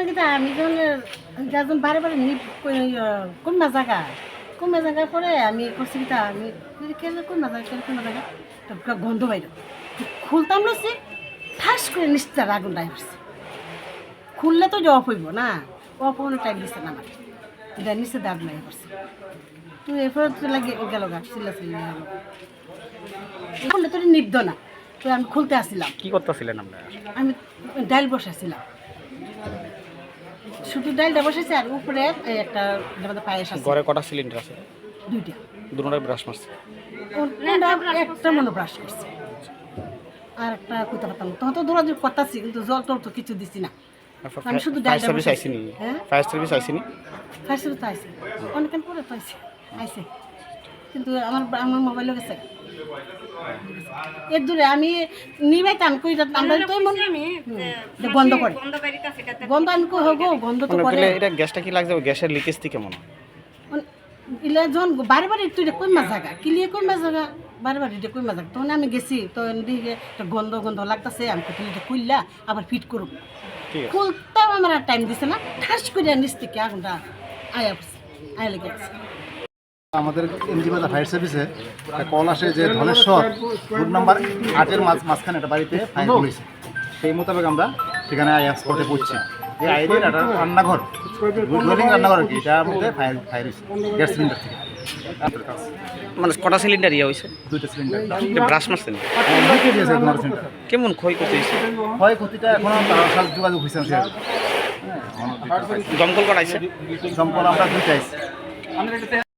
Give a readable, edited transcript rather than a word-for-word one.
কিন্তু আমি যখন বারে বারে কোনমা জায়গা পরে আমি করছি কি আমি কোনমা জায়গা তো গন্ধ বাইর খুলতাম লছি ঠাস করে নিশ্চয় আগুন ডাই পড়ছে খুললে তো যে অফ হইব না অফ হওয়ার টাইম দিচ্ছে না আমার এটা নিচে দাগ নাই পড়ছে তুই এরপরে লাগে গেল গা চিল্লা খুললে তোর নিবদ না তো আমি খুলতে আসছিলাম কি করতেছিলেন আপনারা? আমি ডাইল বসাইছিলাম শুধু ডাইলটা বসেছে আর উপরে একটা পায়েস আছে ঘরে কটা সিলিন্ডার আছে? দুইটা দুটোটাই ব্রাশ মারছে। একটা মনে ব্রাশ করছে আর একটা কইতে পারতাম তখন তো দৌড়াদৌড়ি করতেছি কিন্তু জল টল তো কিছু দিচ্ছি না আমি শুধু ফায়ার ডাইলটা সার্ভিস বসাইছি। আইসিনি? হ্যাঁ ফায়ার সার্ভিস আইসিনি? ফার্স্ট তো আইসে অনেকক্ষণ পরে তো আইসে কিন্তু আমার মোবাইলও গেছে এর দূরে আমি নিবাইতাম কই আমরা তো বন্ধ করে গন্ধ আমি কই হগো গন্ধ তো করে এটা গ্যাসটা কি লাগছে? গ্যাসের লিকেজ থেকে কেমন? ইলা যখন বারে বারে তুই কই মাছ জায়গা কিলিয়ে কই মাছ জায়গা বারে বারে কই মাছ জায়গা তখন আমি গেছি তো দিকে গন্ধ লাগতেছে আমি তুই খুললা আবার ফিট করুক খুলতাম আমার আর টাইম দিছে না ঠাস করে নিচ থেকে আগুনটা আয়া লেগে গেছে। আমাদের এমজি বাজার ফায়ার সার্ভিসে একটা কল আসে যে ধলেশ্বর রুট নাম্বার 8-এর মাঝখানে একটা বাড়িতে ফায়ার হয়েছে। সেই মোতাবেক আমরা সেখানে স্পটে পড়ছি এই আইডির একটা রান্নাঘর রোলিং রান্নাঘর আর কি এটার মধ্যে ফায়ার হয়েছে গ্যাস সিলিন্ডার থেকে। মানে কটা সিলিন্ডার ইয়ে হয়েছে? দুইটা সিলিন্ডার ব্রাশ মারছেন? দিয়েছে তোমার সিলিন্ডার কেমন ক্ষয়ক্ষতি হয়েছে? ক্ষয়ক্ষতিটা এখনও তার সাথে যোগাযোগ হয়েছে না। দমকল কটাইছে? দমকল আমরা দুইটা আইছি।